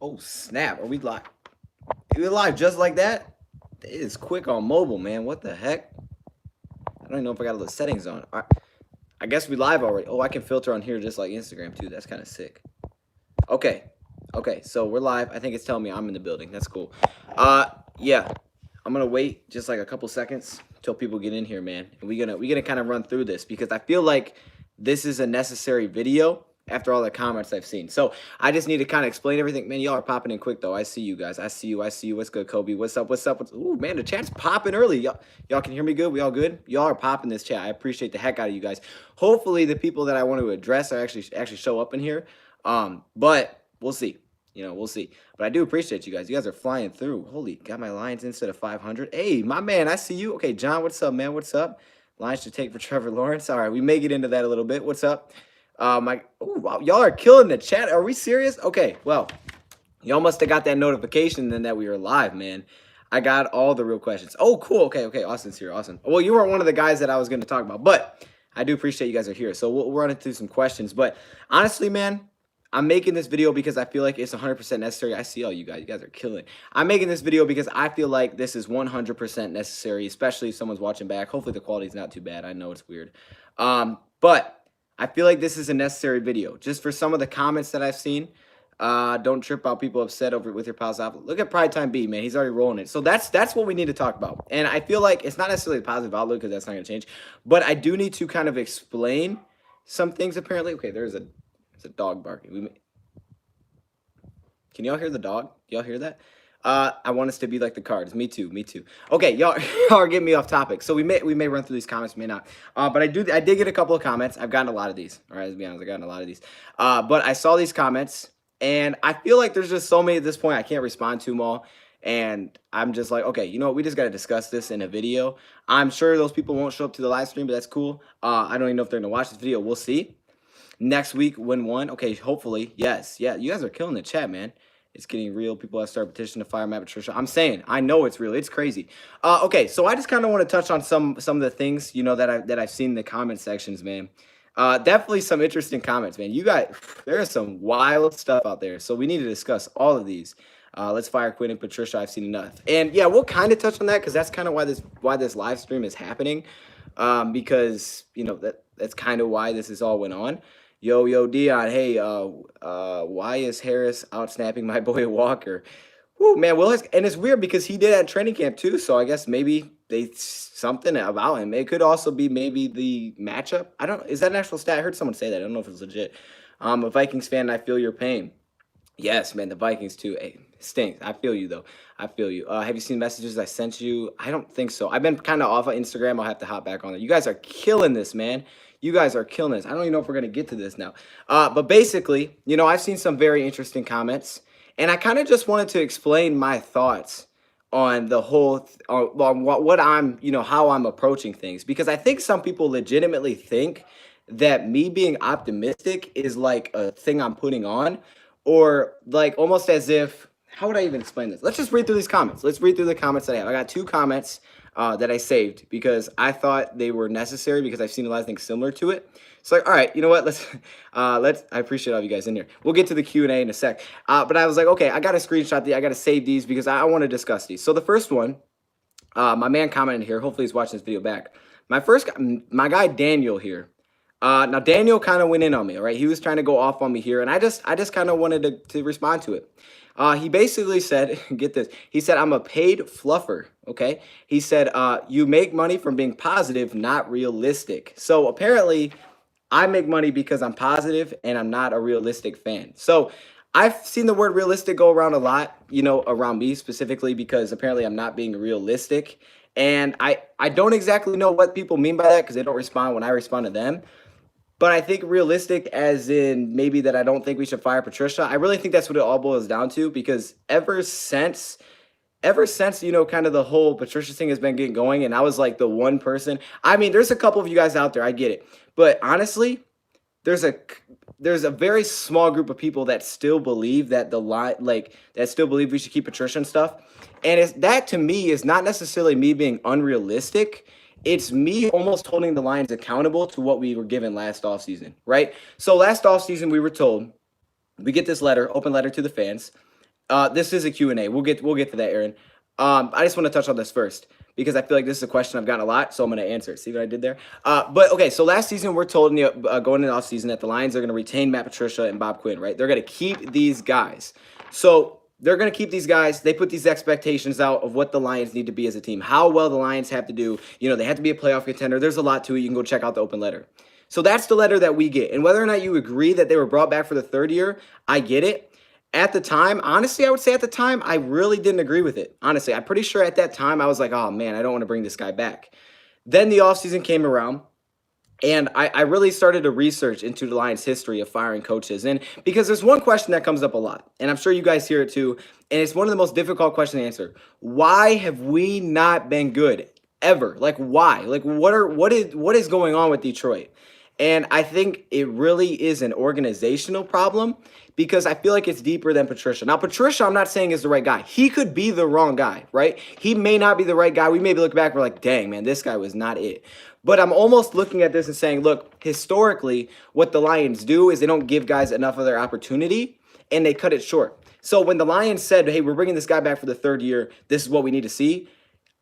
Oh snap! Are we live? We live just like that? It is quick on mobile, man. What the heck? I don't even know if I got all the settings on. All right. I guess we live already. Oh, I can filter on here just like Instagram too. That's kind of sick. Okay. Okay, so we're live. I think it's telling me I'm in the building. That's cool. Yeah. I'm gonna wait just like a couple seconds till people get in here, man. And we're gonna kind of run through this because I feel like this is a necessary video after all the comments I've seen. So I just need to kind of explain everything. Man, y'all are popping in quick though. I see you guys. I see you. I see you. What's good, Kobe? What's up? What's up? Ooh, man, the chat's popping early. Y'all can hear me good? We all good? Y'all are popping this chat. I appreciate the heck out of you guys. Hopefully the people that I want to address are actually show up in here. But we'll see. We'll see. But I do appreciate you guys. You guys are flying through. Holy, got my Lions instead of 500. Hey, my man, I see you. Okay, John, what's up, man? What's up? Lions should take for Trevor Lawrence. All right, we may get into that a little bit. What's up? Wow, y'all are killing the chat. Are we serious? Okay, well, y'all must have got that notification then that we were live, man. I got all the real questions. Oh, cool. Okay. Austin's here. Awesome. Well, you weren't one of the guys that I was going to talk about, but I do appreciate you guys are here. So we'll run into some questions. But honestly, man, I'm making this video because I feel like it's 100% necessary. I see all you guys. You guys are killing it. I'm making this video because I feel like this is 100% necessary, especially if someone's watching back. Hopefully the quality's not too bad. I know it's weird. But I feel like this is a necessary video. Just for some of the comments that I've seen, don't trip out people upset over with your positive outlook. Look at Pride Time B, man. He's already rolling it. So that's what we need to talk about. And I feel like it's not necessarily a positive outlook because that's not going to change. But I do need to kind of explain some things apparently. Okay, there's a dog barking. Can y'all hear the dog? Y'all hear that? I want us to be like the Cards. Me too. Okay, y'all are getting me off topic. So we may run through these comments, may not. But I did get a couple of comments. I've gotten a lot of these. All right, let's be honest. I've gotten a lot of these. But I saw these comments, and I feel like there's just so many at this point. I can't respond to them all. And I'm just like, okay, you know what? We just got to discuss this in a video. I'm sure those people won't show up to the live stream, but that's cool. I don't even know if they're going to watch this video. We'll see. Next week, win one. Okay, hopefully. Yes. Yeah, you guys are killing the chat, man. It's getting real. People have started petitioning to fire Matt Patricia. I'm saying, I know it's real. It's crazy. Okay, so I just kind of want to touch on some of the things, that I've seen in the comment sections, man. Definitely some interesting comments, man. There's some wild stuff out there. So we need to discuss all of these. Let's fire Quinn and Patricia. I've seen enough. And yeah, we'll kind of touch on that because that's kind of why this live stream is happening. Because that's kind of why this is all went on. Yo, Dion, hey, why is Harris out snapping my boy Walker? Whoo, man, and it's weird because he did at training camp too, so I guess maybe something about him. It could also be maybe the matchup. Is that an actual stat? I heard someone say that. I don't know if it's legit. A Vikings fan, I feel your pain. Yes, man, the Vikings too. Hey, stinks. I feel you though. I feel you. Have you seen messages I sent you? I don't think so. I've been kind of off of Instagram. I'll have to hop back on there. You guys are killing this, man. You guys are killing this. I don't even know if we're going to get to this now. But basically, I've seen some very interesting comments. And I kind of just wanted to explain my thoughts on the whole, on what I'm, how I'm approaching things. Because I think some people legitimately think that me being optimistic is like a thing I'm putting on. Or like almost as if, how would I even explain this? Let's just read through these comments. Let's read through the comments that I have. I got 2 comments that I saved because I thought they were necessary because I've seen a lot of things similar to it. So like, all right, you know what? I appreciate all you guys in here. We'll get to the Q&A in a sec. But I was like, okay, I got to screenshot these. I got to save these because I want to discuss these. So the first one, my man commented here. Hopefully he's watching this video back. My guy Daniel here. Now Daniel kind of went in on me, all right? He was trying to go off on me here, and I just kind of wanted to respond to it. He basically said, get this, he said, I'm a paid fluffer, okay? He said, you make money from being positive, not realistic. So apparently, I make money because I'm positive, and I'm not a realistic fan. So I've seen the word realistic go around a lot, around me specifically, because apparently I'm not being realistic. And I don't exactly know what people mean by that because they don't respond when I respond to them. But I think realistic as in maybe that I don't think we should fire Patricia. I really think that's what it all boils down to because ever since, kind of the whole Patricia thing has been getting going and I was like the one person. I mean, there's a couple of you guys out there. I get it. But honestly, there's a very small group of people that still believe that that still believe we should keep Patricia and stuff. And that to me is not necessarily me being unrealistic. It's me almost holding the Lions accountable to what we were given last offseason, right? So last offseason, we were told, we get this letter, open letter to the fans. This is a Q&A. We'll get to that, Aaron. I just want to touch on this first because I feel like this is a question I've gotten a lot, so I'm going to answer it. See what I did there? But okay, so last season we're told going into the offseason that the Lions are going to retain Matt Patricia and Bob Quinn, right? They're going to keep these guys. So they're going to keep these guys. They put these expectations out of what the Lions need to be as a team, how well the Lions have to do. You know, they have to be a playoff contender. There's a lot to it. You can go check out the open letter. So that's the letter that we get. And whether or not you agree that they were brought back for the third year, I get it. At the time, honestly, I would say at the time, I really didn't agree with it. Honestly, I'm pretty sure at that time, I was like, oh man, I don't want to bring this guy back. Then the offseason came around, and I really started to research into the Lions' history of firing coaches. And because there's one question that comes up a lot, and I'm sure you guys hear it too, and it's one of the most difficult questions to answer. Why have we not been good ever? Like, why? Like, what is going on with Detroit? And I think it really is an organizational problem because I feel like it's deeper than Patricia. Now, Patricia, I'm not saying is the right guy. He could be the wrong guy, right? He may not be the right guy. We maybe look back, we're like, dang, man, this guy was not it. But I'm almost looking at this and saying, look, historically, what the Lions do is they don't give guys enough of their opportunity and they cut it short. So when the Lions said, hey, we're bringing this guy back for the third year, this is what we need to see,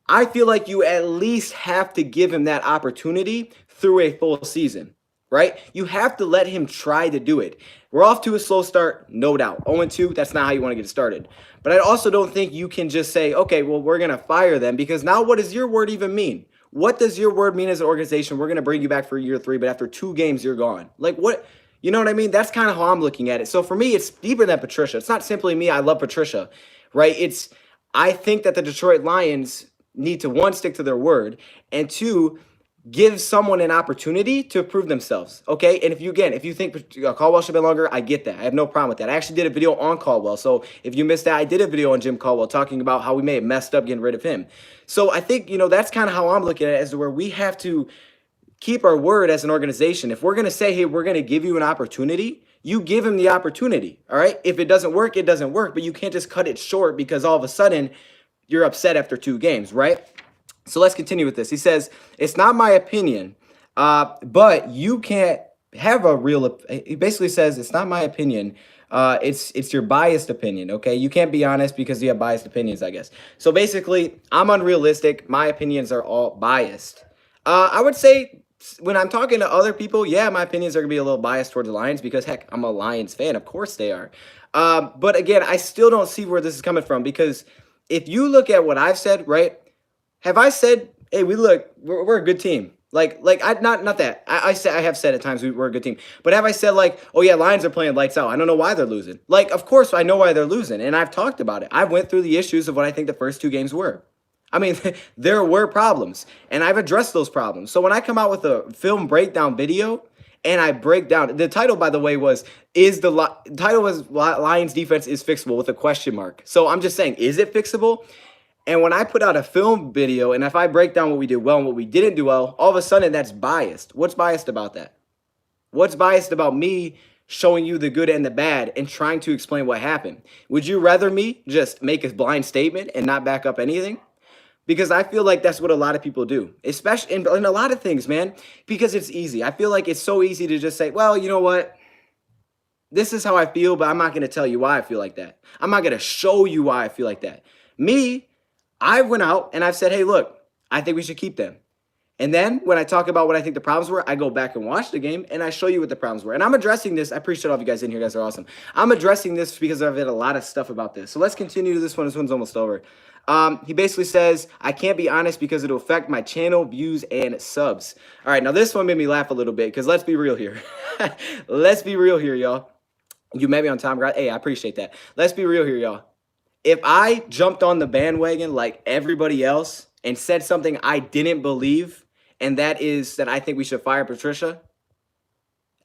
I feel like you at least have to give him that opportunity through a full season. Right? You have to let him try to do it. We're off to a slow start, no doubt. 0-2, that's not how you want to get started. But I also don't think you can just say, okay, well, we're going to fire them because now what does your word even mean? What does your word mean as an organization? We're going to bring you back for year 3, but after 2 games, you're gone. Like what? You know what I mean? That's kind of how I'm looking at it. So for me, it's deeper than Patricia. It's not simply me. I love Patricia, right? I think that the Detroit Lions need to, 1, stick to their word, and 2, give someone an opportunity to prove themselves, okay? And if you think Caldwell should be longer, I get that. I have no problem with that. I actually did a video on Caldwell, so if you missed that, I did a video on Jim Caldwell talking about how we may have messed up getting rid of him. So I think, that's kind of how I'm looking at it, as to where we have to keep our word as an organization. If we're going to say, hey, we're going to give you an opportunity, you give him the opportunity, all right? If it doesn't work, it doesn't work, but you can't just cut it short because all of a sudden you're upset after 2 games, right? So let's continue with this. He says, it's not my opinion, but you can't have a real, he basically says, it's not my opinion. It's your biased opinion. Okay. You can't be honest because you have biased opinions, I guess. So basically I'm unrealistic. My opinions are all biased. I would say when I'm talking to other people, yeah, my opinions are gonna be a little biased towards the Lions because heck, I'm a Lions fan. Of course they are. But again, I still don't see where this is coming from because if you look at what I've said, right? Have I said, hey, we're a good team? Not that. I have said at times we're a good team. But have I said like, oh yeah, Lions are playing lights out. I don't know why they're losing. Like, of course I know why they're losing. And I've talked about it. I went through the issues of what I think the first 2 games were. I mean, there were problems. And I've addressed those problems. So when I come out with a film breakdown video and I break down, the title, by the way, was, Lions defense is fixable with a question mark. So I'm just saying, is it fixable? And when I put out a film video, and if I break down what we did well and what we didn't do well, all of a sudden that's biased. What's biased about that? What's biased about me showing you the good and the bad and trying to explain what happened? Would you rather me just make a blind statement and not back up anything? Because I feel like that's what a lot of people do, especially in a lot of things, man, because it's easy. I feel like it's so easy to just say, well, you know what? This is how I feel, but I'm not going to tell you why I feel like that. I'm not going to show you why I feel like that. I went out and I've said, hey, look, I think we should keep them. And then when I talk about what I think the problems were, I go back and watch the game and I show you what the problems were. And I'm addressing this. I appreciate all of you guys in here. You guys are awesome. I'm addressing this because I've had a lot of stuff about this. So let's continue to this one. This one's almost over. He basically says, I can't be honest because it'll affect my channel views and subs. All right, now this one made me laugh a little bit because let's be real here. Let's be real here, y'all. You met me on time, right? Hey, I appreciate that. Let's be real here, y'all. If I jumped on the bandwagon like everybody else and said something I didn't believe, and that is that I think we should fire Patricia,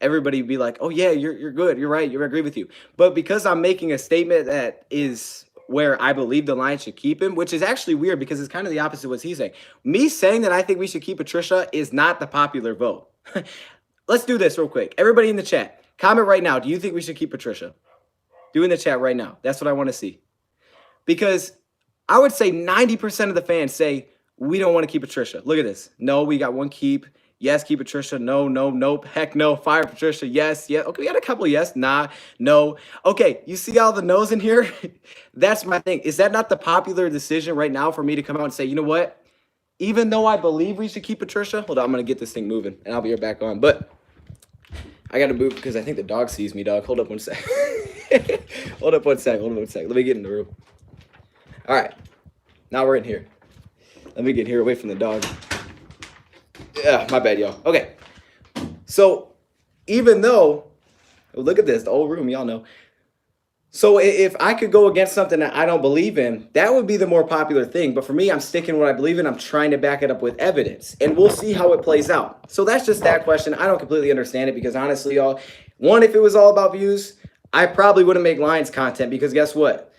everybody would be like, oh yeah, you're good. You're right. I agree with you. But because I'm making a statement that is where I believe the Lions should keep him, which is actually weird because it's kind of the opposite of what he's saying. Me saying that I think we should keep Patricia is not the popular vote. Let's do this real quick. Everybody in the chat, comment right now. Do you think we should keep Patricia? Do in the chat right now. That's what I want to see. Because I would say 90% of the fans say, we don't want to keep Patricia. Look at this. No, we got 1 keep. Yes, keep Patricia. No, no, nope. Heck no. Fire Patricia. Yes, yeah. Okay, we got a couple of yes. Nah, no. Okay, you see all the no's in here? That's my thing. Is that not the popular decision right now for me to come out and say, you know what? Even though I believe we should keep Patricia, hold on, I'm gonna get this thing moving and I'll be right back on. But I gotta move because I think the dog sees me, dog. Hold up one sec. Hold up one sec. Hold up one sec. Let me get in the room. All right. Now we're in here. Let me get here away from the dog. Yeah, my bad, y'all. Okay. So even though, look at this, the old room, y'all know. So if I could go against something that I don't believe in, that would be the more popular thing. But for me, I'm sticking what I believe in. I'm trying to back it up with evidence. And we'll see how it plays out. So that's just that question. I don't completely understand it because honestly, y'all, one, if it was all about views, I probably wouldn't make Lions content because guess what?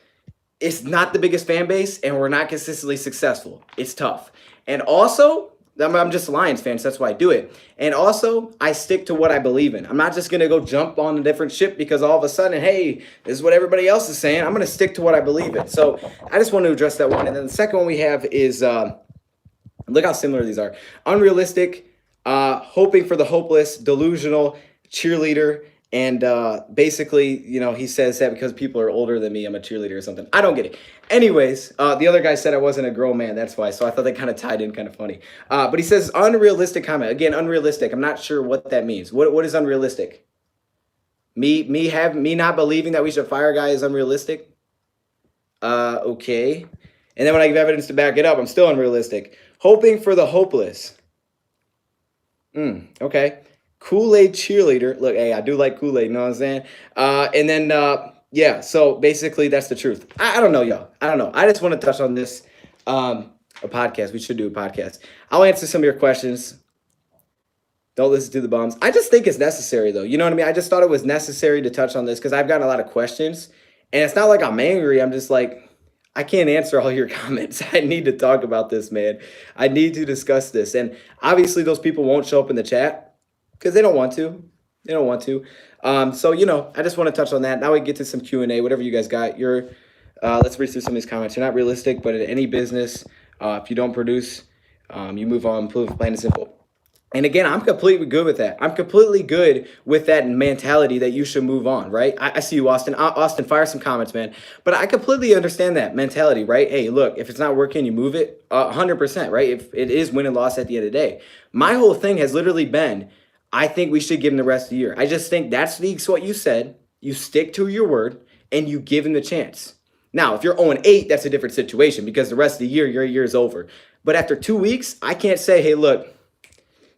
It's not the biggest fan base and we're not consistently successful. It's tough. And also, I'm just a Lions fan, so that's why I do it. And also, I stick to what I believe in. I'm not just going to go jump on a different ship because all of a sudden, hey, this is what everybody else is saying. I'm going to stick to what I believe in. So I just want to address that one. And then the second one we have is, look how similar these are. Unrealistic, hoping for the hopeless, delusional, cheerleader, and basically, you know, he says that because people are older than me, I'm a cheerleader or something. I don't get it. Anyways, the other guy said I wasn't a grown man. That's why. So I thought that kind of tied in kind of funny. But he says unrealistic comment. Again, unrealistic. I'm not sure what that means. What is unrealistic? Me not believing that we should fire a guy is unrealistic? Okay. And then when I give evidence to back it up, I'm still unrealistic. Hoping for the hopeless. Okay. Kool-Aid cheerleader. Look, hey, I do like Kool-Aid, you know what I'm saying? And then, yeah, so basically that's the truth. I don't know, y'all. I don't know. I just want to touch on this, a podcast. We should do a podcast. I'll answer some of your questions. Don't listen to the bums. I just think it's necessary, though. You know what I mean? I just thought it was necessary to touch on this because I've gotten a lot of questions. And it's not like I'm angry. I'm just like, I can't answer all your comments. I need to talk about this, man. I need to discuss this. And obviously those people won't show up in the chat. Because they don't want to. They don't want to. So, you know, I just want to touch on that. Now we get to some Q&A, whatever you guys got. Let's read through some of these comments. You're not realistic, but in any business, if you don't produce, you move on, plain and simple. And again, I'm completely good with that. I'm completely good with that mentality that you should move on, right? I see you, Austin. Austin, fire some comments, man. But I completely understand that mentality, right? Hey, look, if it's not working, you move it 100%, right? If it is win and loss at the end of the day. My whole thing has literally been, I think we should give him the rest of the year. I just think that speaks what you said. You stick to your word and you give him the chance. Now, if you're 0-8, that's a different situation because the rest of the year, your year is over. But after 2 weeks, I can't say, hey, look,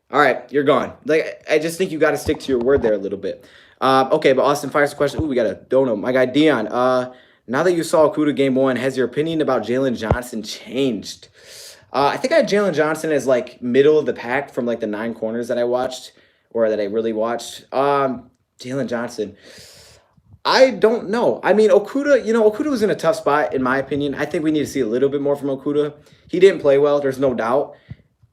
all right, you're gone. Like, I just think you got to stick to your word there a little bit. Okay, but Austin fires a question. Ooh, we got a dono. My guy, Dion. Now that you saw Okudah game 1, has your opinion about Jalen Johnson changed? I think I had Jalen Johnson as, like, middle of the pack from, like, the 9 corners that I watched. Or that I really watched. Jalen Johnson. I don't know. I mean, Okudah, you know, Okudah was in a tough spot, in my opinion. I think we need to see a little bit more from Okudah. He didn't play well, there's no doubt.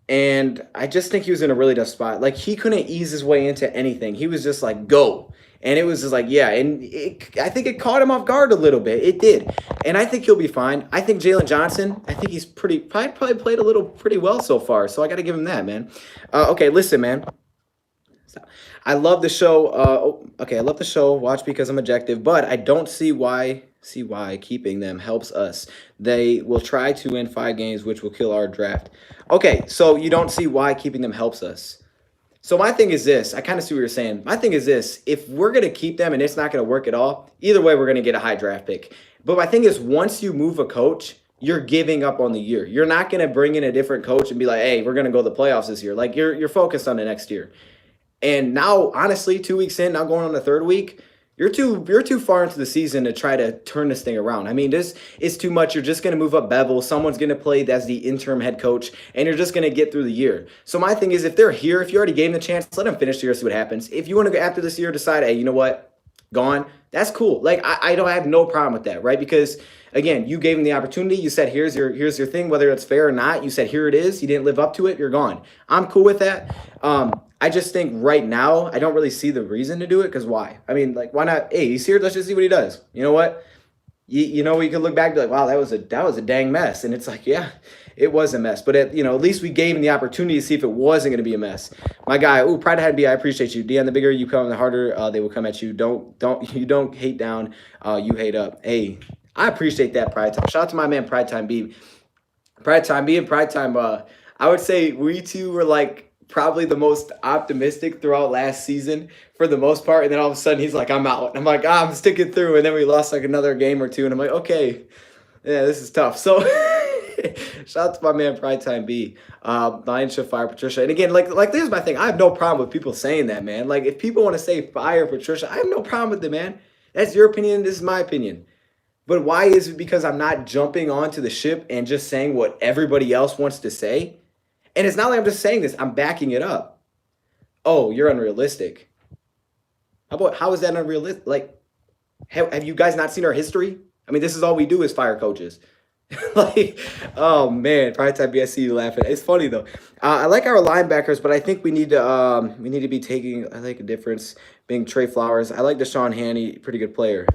And I just think he was in a really tough spot. Like, he couldn't ease his way into anything. He was just like, go. And it was just like, yeah. And I think it caught him off guard a little bit. It did. And I think he'll be fine. I think Jalen Johnson, I think he's probably played a little pretty well so far. So I got to give him that, man. Okay, listen, man. I love the show. I love the show. Watch because I'm objective, but I don't see why keeping them helps us. They will try to win 5 games, which will kill our draft. Okay, so you don't see why keeping them helps us. So my thing is this. I kind of see what you're saying. My thing is this. If we're going to keep them and it's not going to work at all, either way, we're going to get a high draft pick. But my thing is once you move a coach, you're giving up on the year. You're not going to bring in a different coach and be like, hey, we're going to go to the playoffs this year. Like you're focused on the next year. And now, honestly, 2 weeks in, now going on the 3rd week, you're too far into the season to try to turn this thing around. I mean, this is too much. You're just going to move up Bevel. Someone's going to play as the interim head coach, and you're just going to get through the year. So my thing is, if they're here, if you already gave them the chance, let them finish the year, see what happens. If you want to go after this year, decide, hey, you know what? Gone. That's cool. Like, I have no problem with that, right? Because, again, you gave them the opportunity. You said, here's your thing, whether it's fair or not. You said, here it is. You didn't live up to it. You're gone. I'm cool with that. I just think right now, I don't really see the reason to do it because why? I mean, like, why not? Hey, he's here. Let's just see what he does. You know what? you know, we could look back and be like, wow, that was a dang mess. And it's like, yeah, it was a mess. But at least we gave him the opportunity to see if it wasn't going to be a mess. My guy, ooh, pride had to be. I appreciate you, Dion. The bigger you come, the harder they will come at you. Don't hate down. You hate up. Hey, I appreciate that, Pride Time. Shout out to my man, Pride Time B. Pride Time B and Pride Time. I would say we two were like probably the most optimistic throughout last season for the most part. And then all of a sudden he's like, I'm out. And I'm like, I'm sticking through. And then we lost like another game or two. And I'm like, okay, yeah, this is tough. So shout out to my man Pride Time B. Lions should fire Patricia. And again, like this is my thing. I have no problem with people saying that, man. Like if people want to say fire Patricia, I have no problem with it, man. That's your opinion. This is my opinion. But why is it because I'm not jumping onto the ship and just saying what everybody else wants to say? And it's not like I'm just saying this, I'm backing it up. Oh, you're unrealistic. How is that unrealistic? Like, have you guys not seen our history? I mean, this is all we do is fire coaches. Like, oh man, Pride Time B, I see you laughing. It's funny though. I like our linebackers, but I think we need to be taking, I like a difference being Trey Flowers. I like Deshaun Haney, pretty good player.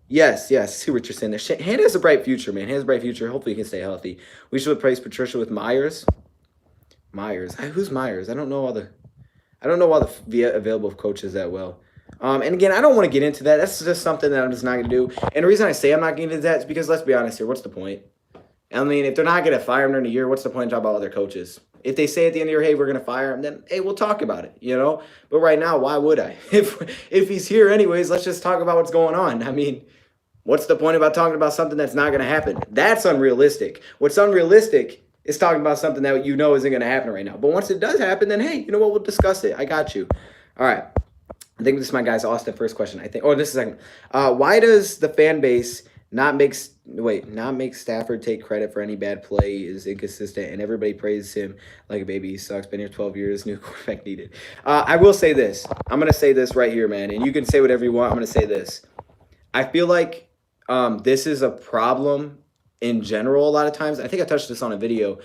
Yes, see what you're saying there. Hannah has a bright future, man. Hannah has a bright future. Hopefully he can stay healthy. We should replace Patricia with Myers. Who's Myers? I don't know all the available coaches that well. And again, I don't want to get into that. That's just something that I'm just not going to do. And the reason I say I'm not getting into that is because let's be honest here. What's the point? I mean, if they're not going to fire him during the year, what's the point of talking about other coaches? If they say at the end of the year, hey, we're going to fire him, then, hey, we'll talk about it, you know? But right now, why would I? If he's here anyways, let's just talk about what's going on. I mean, what's the point about talking about something that's not going to happen? That's unrealistic. What's unrealistic is talking about something that you know isn't going to happen right now. But once it does happen, then, hey, you know what? We'll discuss it. I got you. All right. I think this is my guy's Austin first question. This is second. Why does the fan base not make Stafford take credit for any bad play? Is inconsistent and everybody praises him like a baby. He sucks. Been here 12 years. New quarterback needed. I will say this. I'm gonna say this right here, man. And you can say whatever you want. I'm gonna say this. I feel like this is a problem in general. A lot of times, I think I touched this on a video.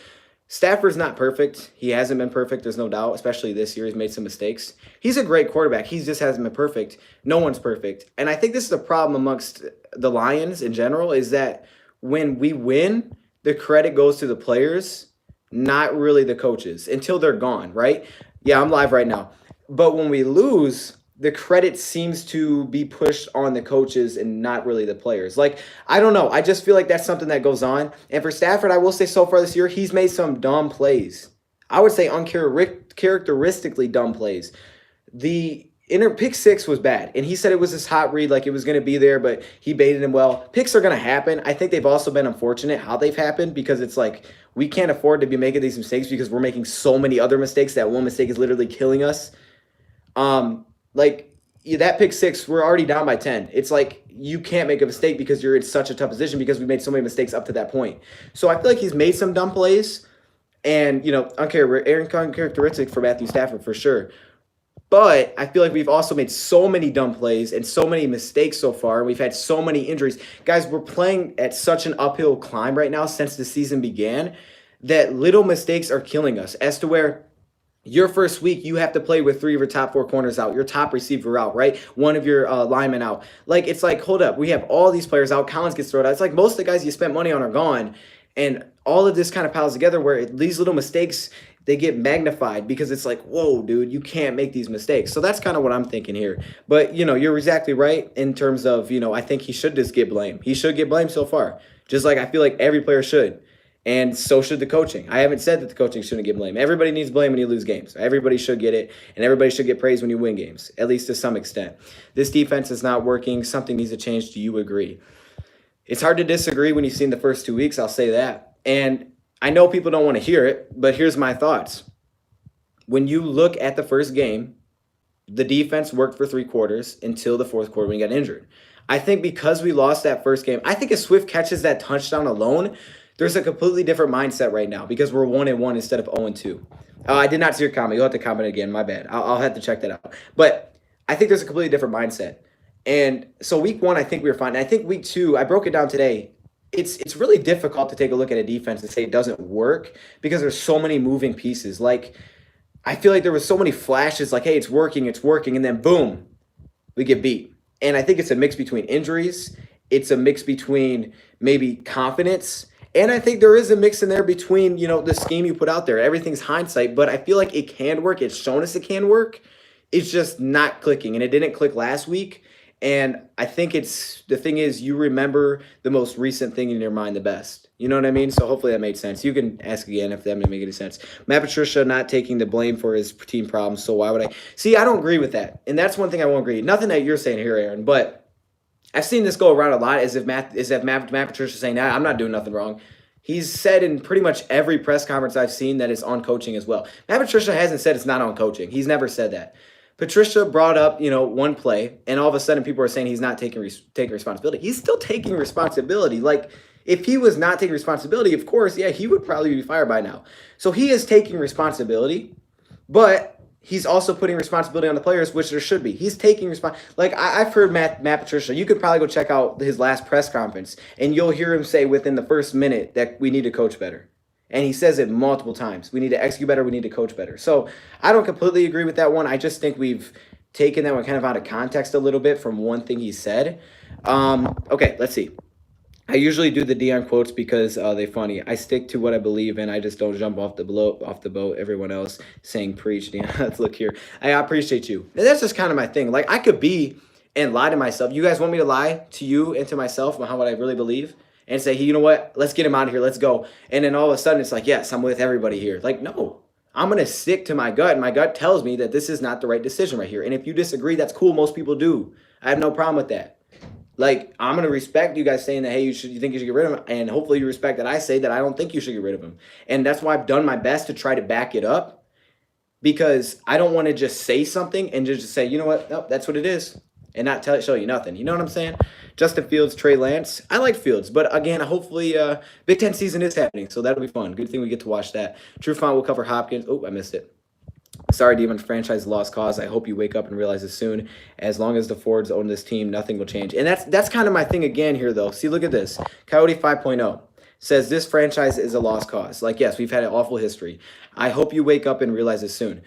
Stafford's not perfect. He hasn't been perfect. There's no doubt, especially this year. He's made some mistakes. He's a great quarterback. He just hasn't been perfect. No one's perfect. And I think this is a problem amongst the Lions in general is that when we win, the credit goes to the players, not really the coaches until they're gone, right? Yeah, I'm live right now. But when we lose, the credit seems to be pushed on the coaches and not really the players. Like, I don't know. I just feel like that's something that goes on. And for Stafford, I will say so far this year, he's made some dumb plays. I would say uncharacteristically dumb plays. The pick six was bad. And he said it was this hot read, like it was going to be there, but he baited him well. Picks are going to happen. I think they've also been unfortunate how they've happened because it's like we can't afford to be making these mistakes because we're making so many other mistakes that one mistake is literally killing us. That pick six, we're already down by 10. It's like you can't make a mistake because you're in such a tough position because we made so many mistakes up to that point. So I feel like he's made some dumb plays and, uncharacteristic for Matthew Stafford for sure. But I feel like we've also made so many dumb plays and so many mistakes so far. We've had so many injuries. Guys, we're playing at such an uphill climb right now since the season began that little mistakes are killing us as to where your first week, you have to play with 3 of your top 4 corners out, your top receiver out, right? 1 of your linemen out. Like, it's like, hold up, we have all these players out. Collins gets thrown out. It's like most of the guys you spent money on are gone. And all of this kind of piles together where these little mistakes, they get magnified because it's like, whoa, dude, you can't make these mistakes. So that's kind of what I'm thinking here. But, you're exactly right in terms of, I think he should just get blamed. He should get blamed so far. Just like I feel like every player should. And so should the coaching. I haven't said that the coaching shouldn't get blame. Everybody needs blame when you lose games. Everybody should get it, and everybody should get praise when you win games, at least to some extent. This defense is not working. Something needs to change. Do you agree? It's hard to disagree when you've seen the first 2 weeks, I'll say that. And I know people don't want to hear it, but here's my thoughts. When you look at the first game, the defense worked for 3 quarters until the 4th quarter when he got injured. I think because we lost that first game, I think if Swift catches that touchdown alone, there's a completely different mindset right now because we're 1-1 instead of 0-2. I did not see your comment. You'll have to comment again. My bad. I'll have to check that out. But I think there's a completely different mindset. And so week 1, I think we were fine. And I think week 2, I broke it down today. It's really difficult to take a look at a defense and say it doesn't work because there's so many moving pieces. Like, I feel like there was so many flashes like, hey, it's working. And then boom, we get beat. And I think it's a mix between injuries it's a mix between maybe confidence, and I think there is a mix in there between, the scheme you put out there. Everything's hindsight, but I feel like it can work. It's shown us it can work. It's just not clicking, and it didn't click last week. And I think the thing is, you remember the most recent thing in your mind the best. You know what I mean? So hopefully that made sense. You can ask again if that didn't make any sense. Matt Patricia not taking the blame for his team problems. So why would I? See, I don't agree with that. And that's one thing I won't agree. Nothing that you're saying here, Aaron, but I've seen this go around a lot as if Matt Patricia saying, I'm not doing nothing wrong. He's said in pretty much every press conference I've seen that it's on coaching as well. Matt Patricia hasn't said it's not on coaching. He's never said that. Patricia brought up, one play, and all of a sudden people are saying he's not taking responsibility. He's still taking responsibility. Like, if he was not taking responsibility, of course, yeah, he would probably be fired by now. So he is taking responsibility, but he's also putting responsibility on the players, which there should be. He's taking Like, I've heard Matt Patricia. You could probably go check out his last press conference, and you'll hear him say within the first minute that we need to coach better. And he says it multiple times. We need to execute better. We need to coach better. So I don't completely agree with that one. I just think we've taken that one kind of out of context a little bit from one thing he said. Okay, let's see. I usually do the Dion quotes because they're funny. I stick to what I believe in. I just don't jump off the boat. Everyone else saying preach, Dion. Let's look here. I appreciate you. And that's just kind of my thing. Like, I could be and lie to myself. You guys want me to lie to you and to myself about what I really believe? And say, hey, you know what? Let's get him out of here. Let's go. And then all of a sudden, it's like, yes, I'm with everybody here. Like, no, I'm going to stick to my gut. And my gut tells me that this is not the right decision right here. And if you disagree, that's cool. Most people do. I have no problem with that. Like, I'm going to respect you guys saying that, hey, you think you should get rid of him. And hopefully you respect that I say that I don't think you should get rid of him. And that's why I've done my best to try to back it up, because I don't want to just say something and just say, you know what? Nope, that's what it is. And not show you nothing. You know what I'm saying? Justin Fields, Trey Lance. I like Fields, but again, hopefully Big Ten season is happening, so that'll be fun. Good thing we get to watch that. True Font will cover Hopkins. Oh, I missed it. Sorry, Demon franchise lost cause. I hope you wake up and realize it soon. As long as the Fords own this team, nothing will change. And that's kind of my thing again here, though. See, look at this. Coyote 5.0 says this franchise is a lost cause. Like, yes, we've had an awful history. I hope you wake up and realize it soon.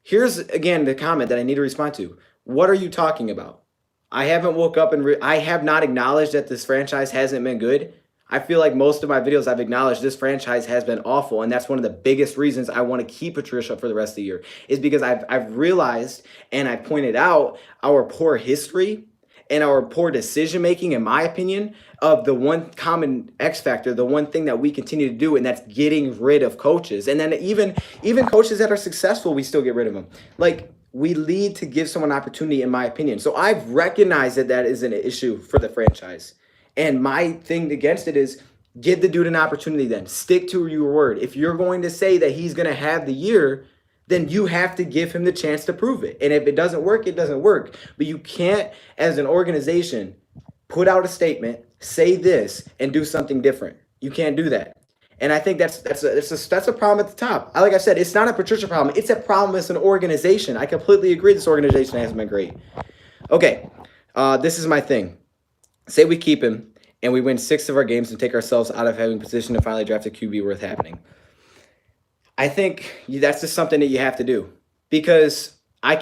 Here's, again, the comment that I need to respond to. What are you talking about? I haven't woke up and I have not acknowledged that this franchise hasn't been good. I feel like most of my videos I've acknowledged this franchise has been awful, and that's one of the biggest reasons I want to keep Patricia for the rest of the year, is because I've realized and I pointed out our poor history and our poor decision making, in my opinion, of the one common X factor, the one thing that we continue to do, and that's getting rid of coaches. And then even coaches that are successful, we still get rid of them. Like, we lead to give someone opportunity, in my opinion. So I've recognized that is an issue for the franchise. And my thing against it is give the dude an opportunity then. Stick to your word. If you're going to say that he's going to have the year, then you have to give him the chance to prove it. And if it doesn't work, it doesn't work. But you can't, as an organization, put out a statement, say this, and do something different. You can't do that. And I think that's a problem at the top. Like I said, it's not a Patricia problem. It's a problem as an organization. I completely agree this organization hasn't been great. Okay, this is my thing. Say we keep him and we win 6 of our games and take ourselves out of having position to finally draft a QB worth happening. I think that's just something that you have to do, because I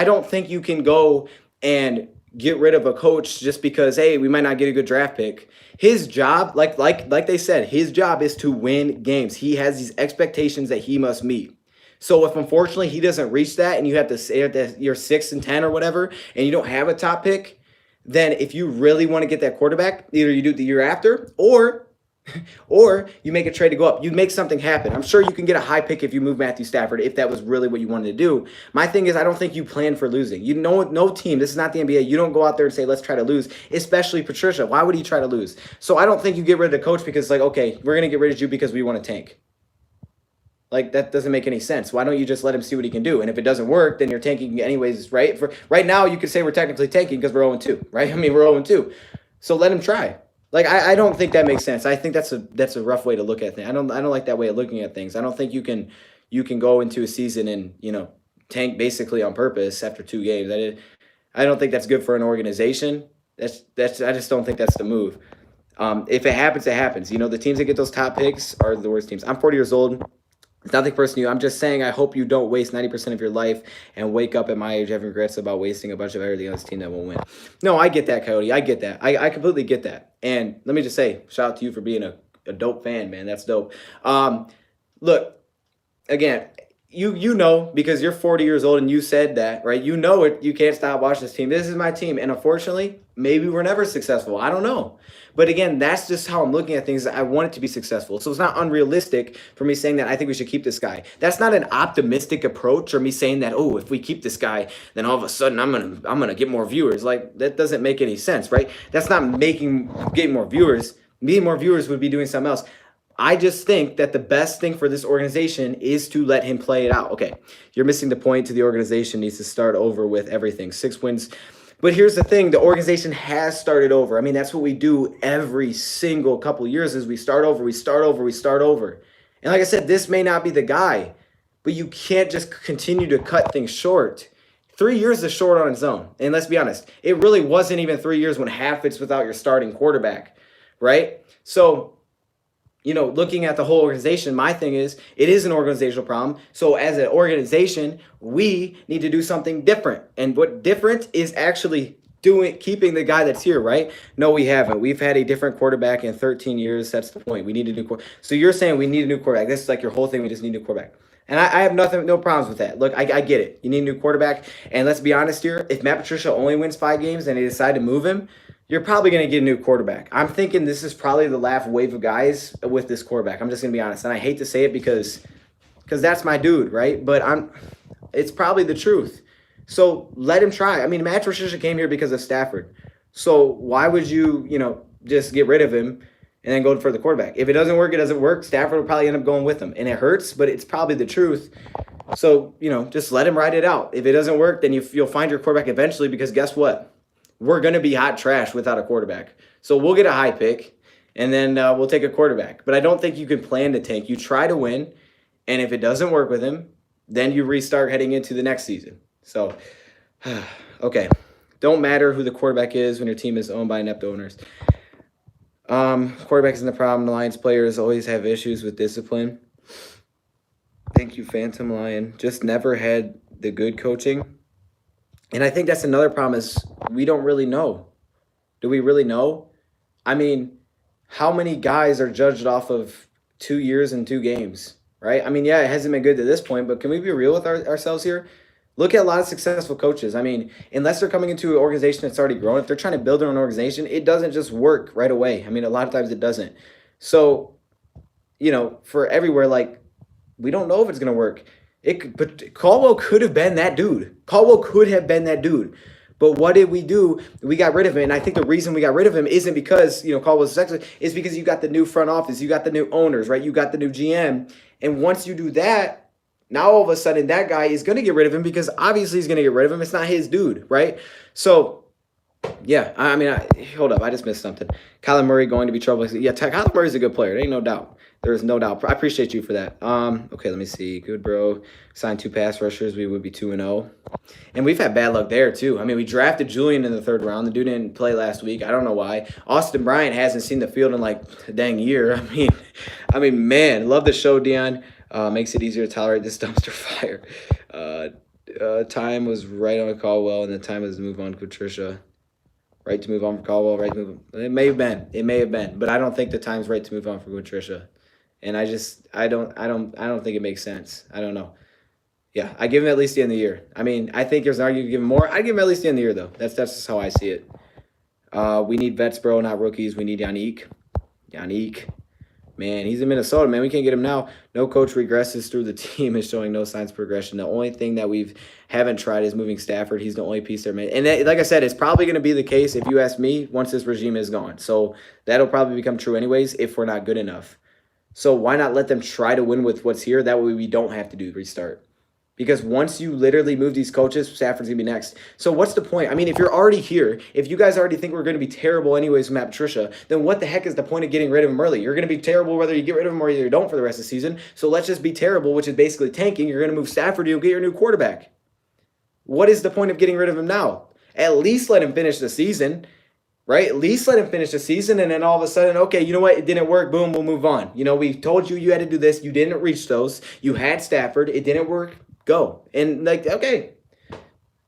don't think you can go and get rid of a coach just because, hey, we might not get a good draft pick. His job, like they said, his job is to win games. He has these expectations that he must meet. So if unfortunately he doesn't reach that, and you have to say that you're 6 and 10 or whatever, and you don't have a top pick, then if you really want to get that quarterback, either you do it the year after, or you make a trade to go up. You make something happen. I'm sure you can get a high pick if you move Matthew Stafford, if that was really what you wanted to do. My thing is, I don't think you plan for losing. You know, no team, this is not the NBA. You don't go out there and say, let's try to lose, especially Patricia. Why would he try to lose? So I don't think you get rid of the coach because, like, okay, we're going to get rid of you because we want to tank. Like, that doesn't make any sense. Why don't you just let him see what he can do? And if it doesn't work, then you're tanking anyways, right? For right now, you could say we're technically tanking because we're 0-2, right? I mean, we're 0-2. So let him try. Like, I don't think that makes sense. I think that's a rough way to look at things. I don't like that way of looking at things. I don't think you can go into a season and, tank basically on purpose after 2 games. I don't think that's good for an organization. I just don't think that's the move. If it happens, it happens. The teams that get those top picks are the worst teams. I'm 40 years old. It's nothing personal to you. I'm just saying I hope you don't waste 90% of your life and wake up at my age having regrets about wasting a bunch of everything on this team that won't win. No, I get that, Coyote. I get that. I completely get that. And let me just say, shout out to you for being a dope fan, man. That's dope. Look, again, you know, because you're 40 years old and you said that, right? You know it. You can't stop watching this team. This is my team. And unfortunately, maybe we're never successful. I don't know. But again, that's just how I'm looking at things. I want it to be successful. So it's not unrealistic for me saying that I think we should keep this guy. That's not an optimistic approach, or me saying that, oh, if we keep this guy, then all of a sudden I'm gonna get more viewers. Like, that doesn't make any sense, right? That's not getting more viewers. Getting more viewers would be doing something else. I just think that the best thing for this organization is to let him play it out. Okay, you're missing the point. To the organization needs to start over with everything. 6 wins. But here's the thing, the organization has started over. I mean, that's what we do every single couple of years is we start over, we start over, we start over. And like I said, this may not be the guy, but you can't just continue to cut things short. 3 years is short on its own. And let's be honest, it really wasn't even 3 years when half it's without your starting quarterback, right? So, you know, looking at the whole organization, my thing is it is an organizational problem. So as an organization, we need to do something different. And what different is actually keeping the guy that's here, right? No, we haven't. We've had a different quarterback in 13 years. That's the point. We need a new quarterback. So you're saying we need a new quarterback. This is like your whole thing. We just need a new quarterback. And I have no problems with that. Look, I get it. You need a new quarterback. And let's be honest here. If Matt Patricia only wins 5 games and they decide to move him, you're probably going to get a new quarterback. I'm thinking this is probably the last wave of guys with this quarterback. I'm just going to be honest. And I hate to say it because that's my dude, right? But it's probably the truth. So let him try. I mean, Matt Patricia came here because of Stafford. So why would you, just get rid of him and then go for the quarterback? If it doesn't work, it doesn't work. Stafford will probably end up going with him. And it hurts, but it's probably the truth. So, just let him ride it out. If it doesn't work, then you'll find your quarterback eventually, because guess what? We're going to be hot trash without a quarterback. So we'll get a high pick, and then we'll take a quarterback. But I don't think you can plan to tank. You try to win, and if it doesn't work with him, then you restart heading into the next season. So, okay. Don't matter who the quarterback is when your team is owned by inept owners. Quarterback isn't the problem. The Lions players always have issues with discipline. Thank you, Phantom Lion. Just never had the good coaching. And I think that's another problem is we don't really know. Do we really know? I mean, how many guys are judged off of 2 years and 2 games, right? I mean, yeah, it hasn't been good to this point, but can we be real with ourselves here? Look at a lot of successful coaches. I mean, unless they're coming into an organization that's already grown, if they're trying to build their own organization, it doesn't just work right away. I mean, a lot of times it doesn't. So, for everywhere, like, we don't know if it's going to work. But Caldwell could have been that dude. But what did we do? We got rid of him. And I think the reason we got rid of him isn't because, Caldwell's sexy. It's because you got the new front office. You got the new owners, right? You got the new GM. And once you do that, now all of a sudden that guy is going to get rid of him, because obviously he's going to get rid of him. It's not his dude, right? So, yeah, I mean, hold up. I just missed something. Kyler Murray going to be trouble. Yeah, Kyler Murray's a good player. There ain't no doubt. There is no doubt. I appreciate you for that. Okay, let me see. Good, bro. Signed 2 pass rushers. We would be 2-0. And we've had bad luck there, too. I mean, we drafted Julian in the 3rd round. The dude didn't play last week. I don't know why. Austin Bryant hasn't seen the field in like a dang year. I mean, man, love the show, Dion. Makes it easier to tolerate this dumpster fire. Time was right on Caldwell, and the time was to move on to Patricia. Right to move on for Caldwell, right to move on. It may have been. But I don't think the time's right to move on for Patricia. And I don't think it makes sense. I don't know. Yeah, I give him at least the end of the year. I mean, I think there's an argument to give him more. I give him at least the end of the year, though. That's just how I see it. We need vets, bro, not rookies. We need Yannick. Man, he's in Minnesota, man. We can't get him now. No coach regresses through the team is showing no signs of progression. The only thing that haven't tried is moving Stafford. He's the only piece they're made. And like I said, it's probably going to be the case, if you ask me, once this regime is gone. So that'll probably become true anyways if we're not good enough. So why not let them try to win with what's here? That way we don't have to restart. Because once you literally move these coaches, Stafford's going to be next. So what's the point? I mean, if you're already here, if you guys already think we're going to be terrible anyways with Matt Patricia, then what the heck is the point of getting rid of him early? You're going to be terrible whether you get rid of him or you don't for the rest of the season. So let's just be terrible, which is basically tanking. You're going to move Stafford, you'll get your new quarterback. What is the point of getting rid of him now? At least let him finish the season, right? At least let him finish the season, and then all of a sudden, okay, you know what? It didn't work. Boom, we'll move on. You know, we told you had to do this. You didn't reach those. You had Stafford. It didn't work. Go. And like, okay,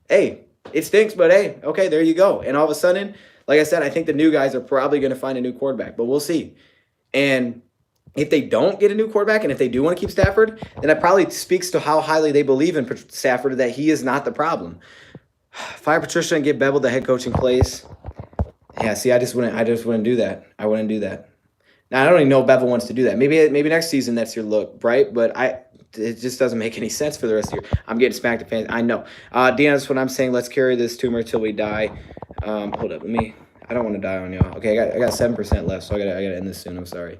hey, it stinks, but hey, okay, there you go. And all of a sudden, like I said, I think the new guys are probably going to find a new quarterback, but we'll see. And if they don't get a new quarterback, and if they do want to keep Stafford, then that probably speaks to how highly they believe in Stafford, that he is not the problem. Fire Patricia and give Bevel the head coaching place. Yeah, see, I just wouldn't do that. I wouldn't do that. Now I don't even know if Bevel wants to do that. Maybe next season that's your look, right? But it just doesn't make any sense for the rest of the year. I'm getting smacked at fans. I know. Deanna, that's what I'm saying. Let's carry this tumor till we die. Hold up, I don't want to die on y'all. Okay, I got 7% left, so I gotta end this soon. I'm sorry.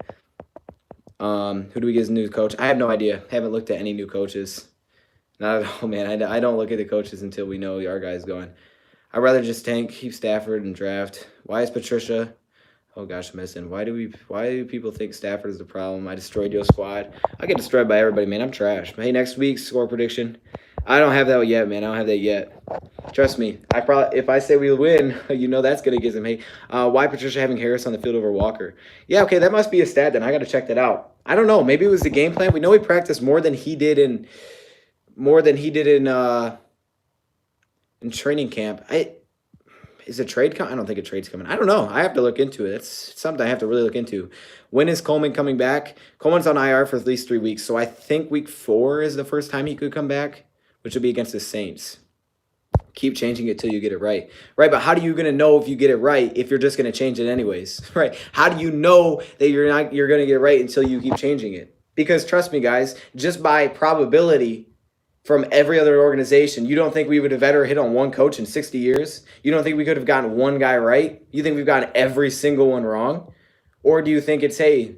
Who do we get as new coach? I have no idea. Haven't looked at any new coaches. Not at all, man. I don't look at the coaches until we know our guy's going. I'd rather just tank, keep Stafford, and draft. Why is Patricia? Oh gosh, I'm missing. Why do people think Stafford is the problem? I destroyed your squad. I get destroyed by everybody, man. I'm trash. Hey, next week's score prediction. I don't have that yet, man. I don't have that yet. Trust me. If I say we win, you know that's gonna get some hate. Why Patricia having Harris on the field over Walker? Yeah, okay, that must be a stat. Then I got to check that out. I don't know. Maybe it was the game plan. We know he practiced more than he did in training camp. Is a trade coming? I don't think a trade's coming. I don't know. I have to look into it. It's something I have to really look into. When is Coleman coming back? Coleman's on IR for at least 3 weeks, so I think week 4 is the first time he could come back, which would be against the Saints. Keep changing it till you get it right. Right, but how are you going to know if you get it right if you're just going to change it anyways? Right? How do you know that you're going to get it right until you keep changing it? Because trust me, guys, just by probability from every other organization, you don't think we would have ever hit on one coach in 60 years? You don't think we could have gotten one guy right? You think we've gotten every single one wrong? Or do you think it's, hey,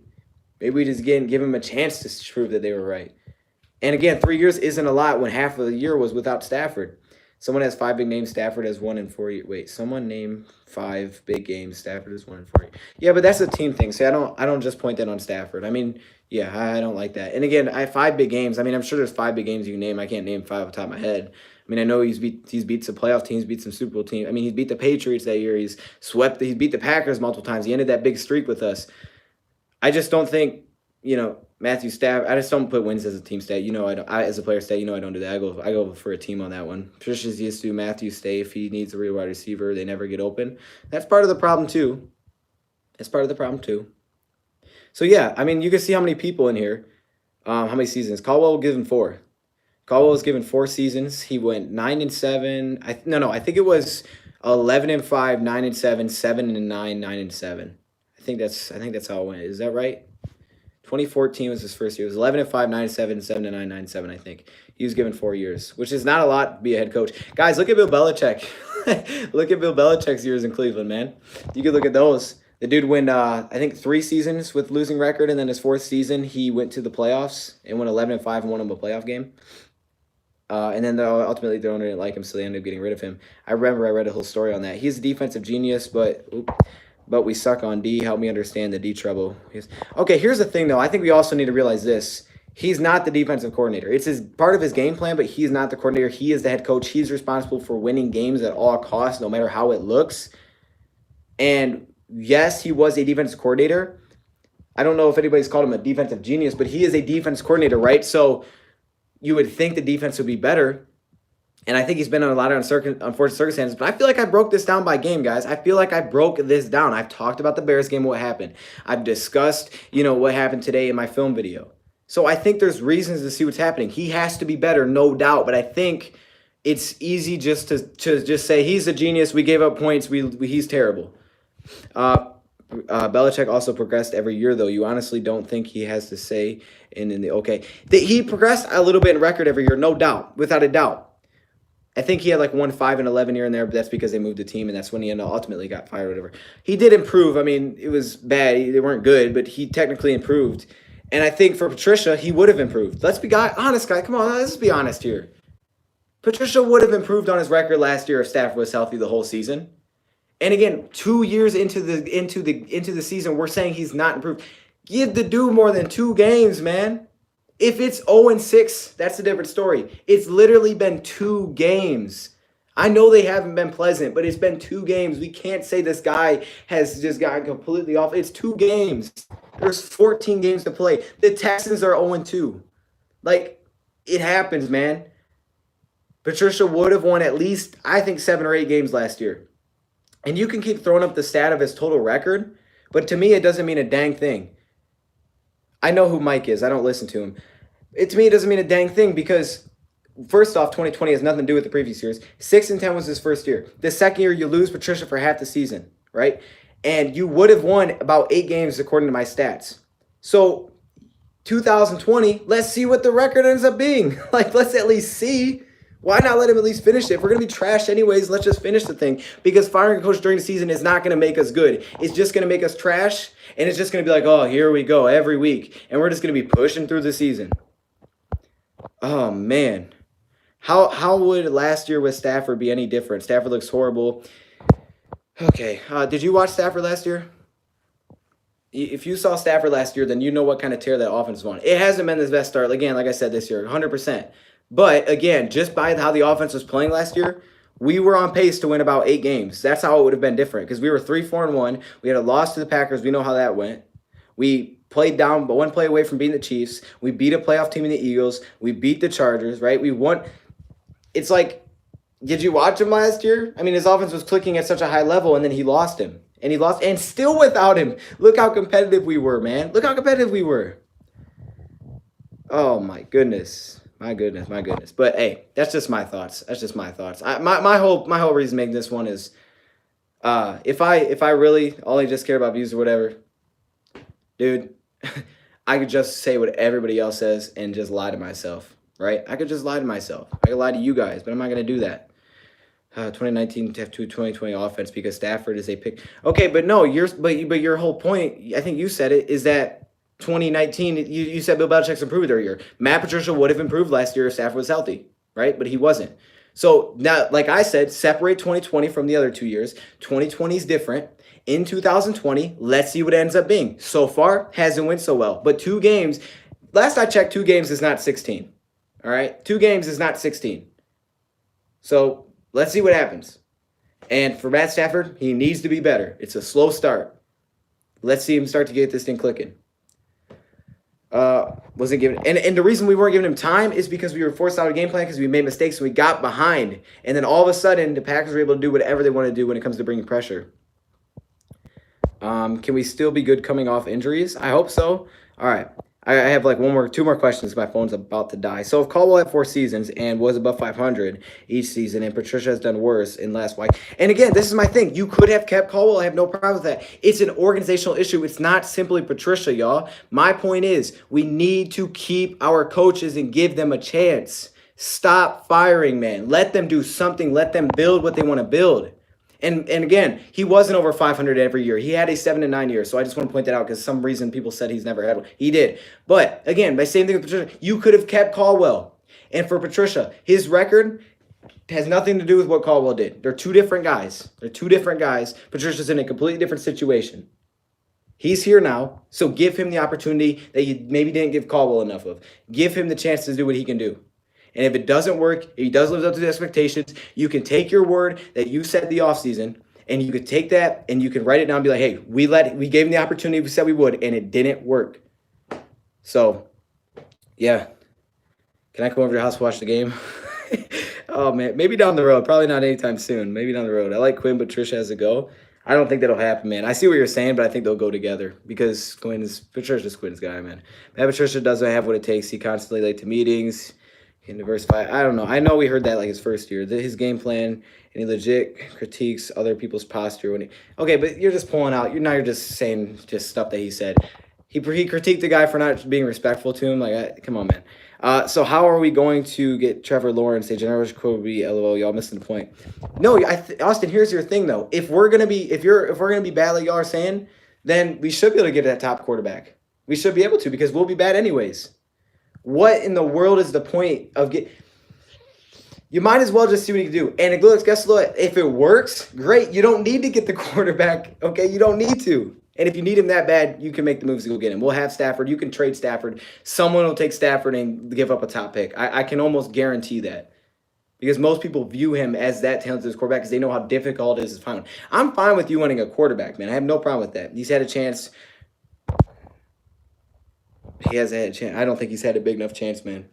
maybe we just give them a chance to prove that they were right? And again, 3 years isn't a lot when half of the year was without Stafford. Someone has 5 big names. Stafford has 1 in 4 years. Wait, someone name 5 big games. Stafford has 1 in 4 years. Yeah, but that's a team thing. See, I don't just point that on Stafford. I mean, yeah, I don't like that. And again, I have 5 big games. I mean, I'm sure there's 5 big games you can name. I can't name 5 off the top of my head. I mean, I know he's beat some playoff teams, beat some Super Bowl teams. I mean, he's beat the Patriots that year. He's beat the Packers multiple times. He ended that big streak with us. I just don't think, Matthew Stafford. I just don't put wins as a team stat. As a player stat, I don't do that. I go for a team on that one. Patricia's used to Matthew stay if he needs a real wide receiver. They never get open. That's part of the problem too. So yeah, I mean, you can see how many people in here. How many seasons? Caldwell will give him 4. Caldwell was given 4 seasons. He went 9-7. I think it was 11-5, 9-7, 7-9, 9-7. I think that's how it went. Is that right? 2014 was his first year. It was 11-5, 9-7, 7-9, 9-7, I think. He was given 4 years, which is not a lot to be a head coach. Guys, look at Bill Belichick. Look at Bill Belichick's years in Cleveland, man. You could look at those. The dude went, I think, 3 seasons with losing record, and then his 4th season, he went to the playoffs and went 11-5 and won him a playoff game. And then ultimately the owner didn't like him, so they ended up getting rid of him. I remember I read a whole story on that. He's a defensive genius, but we suck on D. Help me understand the D trouble. Okay, here's the thing, though. I think we also need to realize this. He's not the defensive coordinator. It's part of his game plan, but he's not the coordinator. He is the head coach. He's responsible for winning games at all costs, no matter how it looks. And yes, he was a defensive coordinator. I don't know if anybody's called him a defensive genius, but he is a defense coordinator, right? So you would think the defense would be better. And I think he's been in a lot of unfortunate circumstances. But I feel like I broke this down by game, guys. I feel like I broke this down. I've talked about the Bears game, what happened. I've discussed, what happened today in my film video. So I think there's reasons to see what's happening. He has to be better, no doubt. But I think it's easy just to just say he's a genius. We gave up points. He's terrible. Belichick also progressed every year, though. You honestly don't think he has to say he progressed a little bit in record every year, no doubt, without a doubt. I think he had like 1-5-11 year in there, but that's because they moved the team, and that's when he ultimately got fired or whatever. He did improve. I mean, it was bad. They weren't good, but he technically improved. And I think for Patricia, he would have improved. Let's be honest, guy. Come on, let's be honest here. Patricia would have improved on his record last year if Stafford was healthy the whole season. And again, 2 years into the season, we're saying he's not improved. Give the dude more than 2 games, man. If it's 0-6, that's a different story. It's literally been 2 games. I know they haven't been pleasant, but it's been 2 games. We can't say this guy has just gotten completely off. It's 2 games. There's 14 games to play. The Texans are 0-2. Like, it happens, man. Patricia would have won at least, I think, 7 or 8 games last year. And you can keep throwing up the stat of his total record, but to me, it doesn't mean a dang thing. I know who Mike is. I don't listen to him. To me, it doesn't mean a dang thing because, first off, 2020 has nothing to do with the previous years. 6-10 was his first year. The second year, you lose Patricia for half the season, right? And you would have won about 8 games according to my stats. So 2020, let's see what the record ends up being. Like, let's at least see. Why not let him at least finish it? If we're going to be trash anyways, let's just finish the thing. Because firing a coach during the season is not going to make us good. It's just going to make us trash. And it's just going to be like, oh, here we go every week. And we're just going to be pushing through the season. Oh, man. How would last year with Stafford be any different? Stafford looks horrible. Okay. Did you watch Stafford last year? If you saw Stafford last year, then you know what kind of tear that offense was on. It hasn't been his best start. Again, like I said this year, 100%. But, again, just by how the offense was playing last year, we were on pace to win about 8 games. That's how it would have been different because we were 3-4-1. We had a loss to the Packers. We know how that went. We played down, but 1 play away from beating the Chiefs. We beat a playoff team in the Eagles. We beat the Chargers, right? We won. It's like, did you watch him last year? I mean, his offense was clicking at such a high level, and then he lost him. And he lost, and still without him. Look how competitive we were, man. Look how competitive we were. Oh, my goodness. My goodness. But hey, that's just my thoughts. My whole reason making this one is, if I really only just care about views or whatever, dude, I could just say what everybody else says and just lie to myself, right? I could just lie to myself. I could lie to you guys, but I'm not gonna do that. 2019 to have 2020 offense because Stafford is a pick. Okay, but no, your whole point, I think you said it, is that 2019, you said Bill Belichick's improved their year. Matt Patricia would have improved last year if Stafford was healthy, right? But he wasn't. So now, like I said, separate 2020 from the other 2 years. 2020 is different. In 2020, let's see what it ends up being. So far, hasn't went so well. But 2 games, last I checked, 2 games is not 16. All right? 2 games is not 16. So let's see what happens. And for Matt Stafford, he needs to be better. It's a slow start. Let's see him start to get this thing clicking. Wasn't given, and the reason we weren't giving him time is because we were forced out of game plan because we made mistakes and we got behind. And then all of a sudden, the Packers were able to do whatever they want to do when it comes to bringing pressure. Can we still be good coming off injuries? I hope so. All right. I have like 2 more questions. My phone's about to die. So if Caldwell had 4 seasons and was above 500 each season, and Patricia has done worse in last week, and again, this is my thing. You could have kept Caldwell. I have no problem with that. It's an organizational issue. It's not simply Patricia, y'all. My point is, we need to keep our coaches and give them a chance. Stop firing, man. Let them do something. Let them build what they want to build. And again, he wasn't over 500 every year. He had a 7-9 year. So I just want to point that out because some reason people said he's never had one. He did. But again, by same thing with Patricia, you could have kept Caldwell. And for Patricia, his record has nothing to do with what Caldwell did. They're 2 different guys. Patricia's in a completely different situation. He's here now, so give him the opportunity that you maybe didn't give Caldwell enough of. Give him the chance to do what he can do. And if it doesn't work, if he does live up to the expectations, you can take your word that you said the offseason, and you could take that and you can write it down and be like, hey, we gave him the opportunity we said we would, and it didn't work. So, yeah. Can I come over to your house and watch the game? Oh, man. Maybe down the road. Probably not anytime soon. Maybe down the road. I like Quinn, but Patricia has to go. I don't think that'll happen, man. I see what you're saying, but I think they'll go together because Patricia's Quinn's guy, man. Matt Patricia doesn't have what it takes. He constantly late to meetings. Can diversify. I don't know. I know we heard that like his first year. His game plan, and he legit critiques other people's posture when he. Okay, but you're just pulling out. You're just saying just stuff that he said. He critiqued the guy for not being respectful to him. Like, come on, man. So how are we going to get Trevor Lawrence? A generous quote would be LOL. Y'all missing the point. No, Austin. Here's your thing though. If we're gonna be bad like y'all are saying, then we should be able to get that top quarterback. We should be able to because we'll be bad anyways. What in the world is the point of You might as well just see what you can do. And guess what? If it works, great. You don't need to get the quarterback. Okay, you don't need to. And if you need him that bad, you can make the moves to go get him. We'll have Stafford. You can trade Stafford. Someone will take Stafford and give up a top pick. I can almost guarantee that. because most people view him as that talented quarterback because they know how difficult it is to find him. I'm fine with you wanting a quarterback, man. I have no problem with that. He's had a chance. He has had a chance. I don't think he's had a big enough chance, man.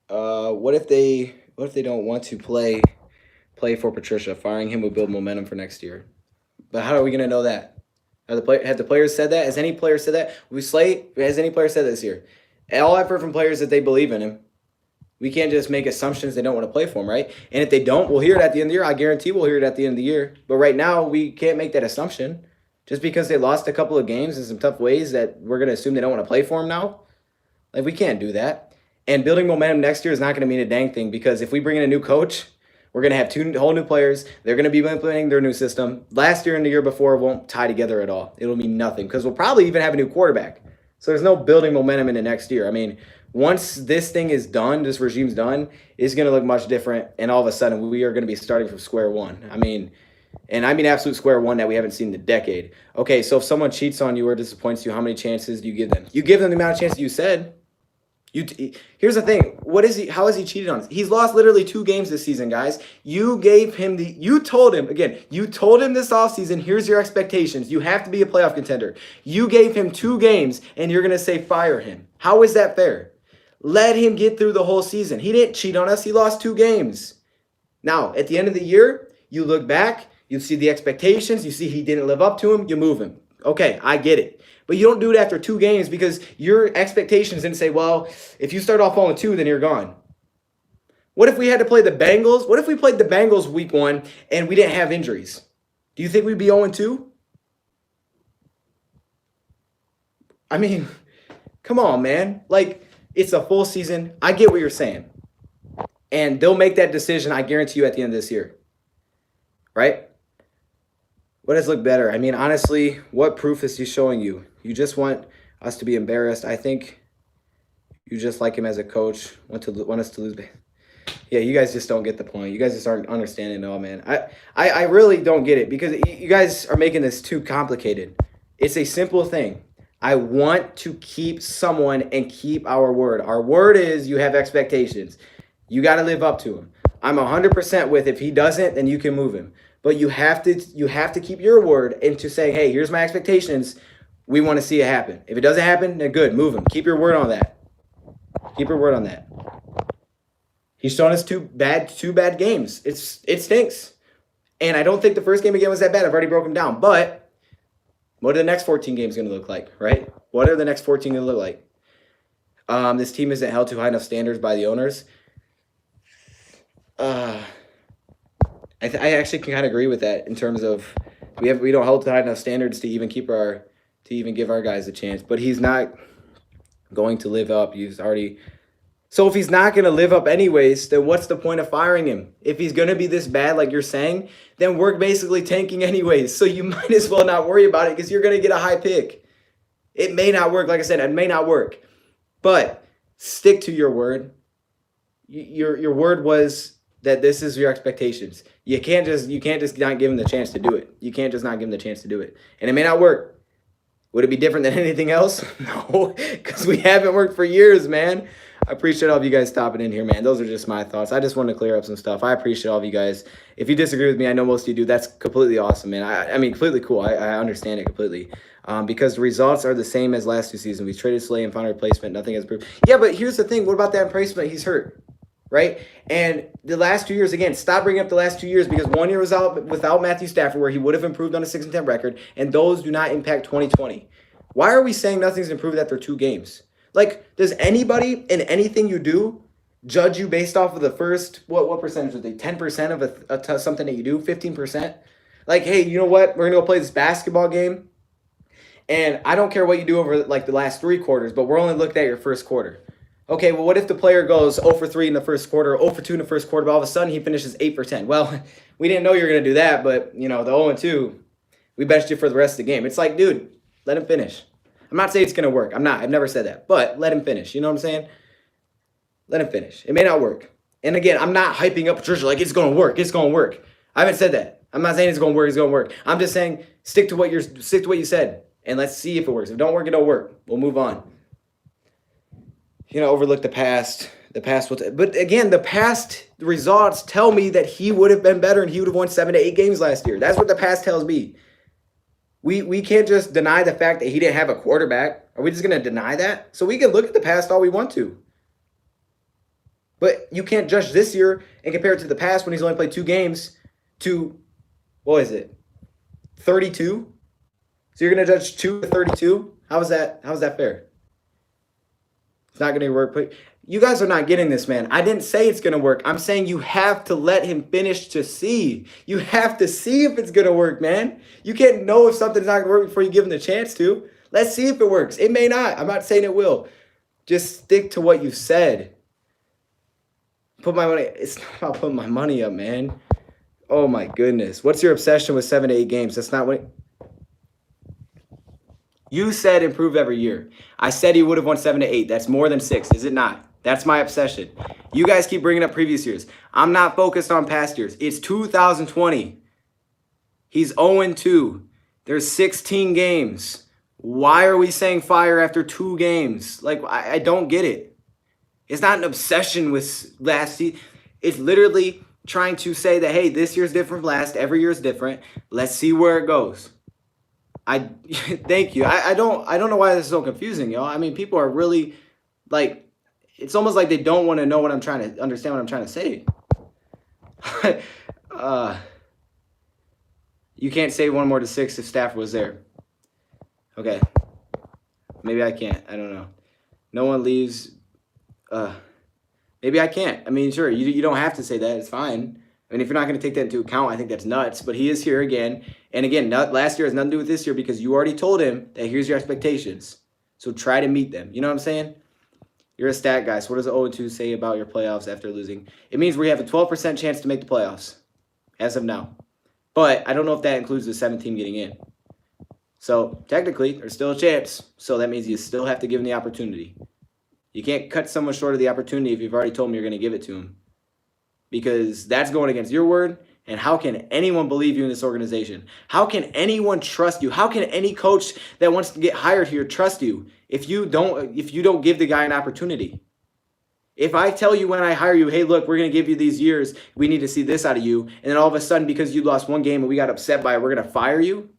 What if they don't want to play for Patricia? Firing him will build momentum for next year. But how are we gonna know that? Have the players said that? Has any player said that? Has any player said this year? All I've heard from players that they believe in him. We can't just make assumptions they don't want to play for him, right? And if they don't, we'll hear it at the end of the year. I guarantee we'll hear it at the end of the year. But right now, we can't make that assumption. Just because they lost a couple of games in some tough ways that we're going to assume they don't want to play for him now. Like, we can't do that. And building momentum next year is not going to mean a dang thing, because if we bring in a new coach, we're going to have two whole new players. They're going to be implementing their new system. Last year and the year before won't tie together at all. It'll mean nothing, because we'll probably even have a new quarterback. So there's no building momentum into next year. I mean, once this thing is done, this regime's done, it's going to look much different. And all of a sudden, we are going to be starting from square one. I mean absolute square one that we haven't seen in a decade. Okay, so if someone cheats on you or disappoints you, how many chances do you give them? You give them the amount of chances you said. Here's the thing. How has he cheated on us? He's lost literally 2 games this season, guys. You told him this offseason, here's your expectations. You have to be a playoff contender. You gave him 2 games, and you're going to say fire him. How is that fair? Let him get through the whole season. He didn't cheat on us. He lost 2 games. Now, at the end of the year, you look back, you see the expectations, you see he didn't live up to him, you move him. Okay, I get it. But you don't do it after 2 games, because your expectations didn't say, well, if you start off 0-2, then you're gone. What if we had to play the Bengals? What if we played the Bengals week 1 and we didn't have injuries? Do you think we'd be 0-2? I mean, come on, man. Like, it's a full season. I get what you're saying. And they'll make that decision, I guarantee you, at the end of this year. Right? What does look better? I mean, honestly, what proof is he showing you? You just want us to be embarrassed. I think you just like him as a coach, want us to lose. Yeah, you guys just don't get the point. You guys just aren't understanding it all, man. I really don't get it, because you guys are making this too complicated. It's a simple thing. I want to keep someone and keep our word. Our word is you have expectations. You got to live up to them. I'm 100% with if he doesn't, then you can move him. But you have to keep your word into saying, hey, here's my expectations. We want to see it happen. If it doesn't happen, then good, move him. Keep your word on that. Keep your word on that. He's shown us two bad games. It stinks. And I don't think the first game again was that bad. I've already broken them down. But what are the next 14 games going to look like, right? What are the next 14 going to look like? This team isn't held to high enough standards by the owners. I actually can kind of agree with that, in terms of we don't hold to high enough standards to even give our guys a chance. But he's not going to live up. So if he's not going to live up anyways, then what's the point of firing him? If he's going to be this bad, like you're saying, then we're basically tanking anyways. So you might as well not worry about it, because you're going to get a high pick. It may not work. Like I said, it may not work. But stick to your word. Your word was that this is your expectations. You can't just not give him the chance to do it. You can't just not give him the chance to do it. And it may not work. Would it be different than anything else? No, because we haven't worked for years, man. I appreciate all of you guys stopping in here, man. Those are just my thoughts. I just wanted to clear up some stuff. I appreciate all of you guys. If you disagree with me, I know most of you do. That's completely awesome, man. I mean, completely cool. I understand it completely. Because the results are the same as last 2 seasons. We traded Slay and found a replacement. Nothing has improved. Yeah, but here's the thing. What about that replacement? He's hurt, right? And the last 2 years, again, stop bringing up the last 2 years, because 1 year was out without Matthew Stafford, where he would have improved on a 6-10 record, and those do not impact 2020. Why are we saying nothing's improved after 2 games? Like, does anybody in anything you do judge you based off of the first, what percentage was it? 10% of something that you do? 15%? Like, hey, you know what? We're going to go play this basketball game, and I don't care what you do over, like, the last 3 quarters, but we're only looking at your first quarter. Okay, well, what if the player goes 0 for 3 in the first quarter, 0 for 2 in the first quarter, but all of a sudden he finishes 8 for 10? Well, we didn't know you were going to do that, but, you know, the 0-2, we benched you for the rest of the game. It's like, dude, let him finish. I'm not saying it's going to work. I've never said that. But let him finish. You know what I'm saying? Let him finish. It may not work. And again, I'm not hyping up Patricia like it's going to work. It's going to work. I haven't said that. I'm not saying it's going to work. It's going to work. I'm just saying stick to what you said, and let's see if it works. If it don't work, it don't work. We'll move on. You know, overlook the past. The past will, but again, the past results tell me that he would have been better and he would have won 7 to 8 games last year. That's what the past tells me. We can't just deny the fact that he didn't have a quarterback. Are we just going to deny that? So we can look at the past all we want to. But you can't judge this year and compare it to the past when he's only played 2 games to, what is it, 32? So you're going to judge 2 to 32? How is that fair? It's not going to work. But you guys are not getting this, man. I didn't say it's going to work. I'm saying you have to let him finish to see. You have to see if it's going to work, man. You can't know if something's not going to work before you give him the chance to. Let's see if it works. It may not. I'm not saying it will. Just stick to what you said. Put my money. It's not about putting my money up, man. Oh, my goodness. What's your obsession with 7 to 8 games? That's not what... You said improve every year. I said he would have won 7 to 8. That's more than 6, is it not? That's my obsession. You guys keep bringing up previous years. I'm not focused on past years. It's 2020. He's 0-2. There's 16 games. Why are we saying fire after 2 games? Like, I don't get it. It's not an obsession with last season. It's literally trying to say that, hey, this year's different from last. Every year's different. Let's see where it goes. Thank you. I don't know why this is so confusing, y'all. I mean, people are really, like, it's almost like they don't want to know what I'm trying to understand what I'm trying to say. You can't say 1 more to 6 if Stafford was there. Okay. Maybe I can't. I don't know. No one leaves. Maybe I can't. I mean, sure, you don't have to say that. It's fine. I mean, if you're not going to take that into account, I think that's nuts. But he is here again. And again, last year has nothing to do with this year because you already told him that here's your expectations. So try to meet them. You know what I'm saying? You're a stat guy. So what does 0-2 say about your playoffs after losing? It means we have a 12% chance to make the playoffs as of now. But I don't know if that includes the 7th team getting in. So technically, there's still a chance. So that means you still have to give him the opportunity. You can't cut someone short of the opportunity if you've already told him you're going to give it to him. Because that's going against your word. And how can anyone believe you in this organization? How can anyone trust you? How can any coach that wants to get hired here trust you if you don't give the guy an opportunity? If I tell you when I hire you, hey, look, we're going to give you these years. We need to see this out of you. And then all of a sudden, because you lost 1 game and we got upset by it, we're going to fire you?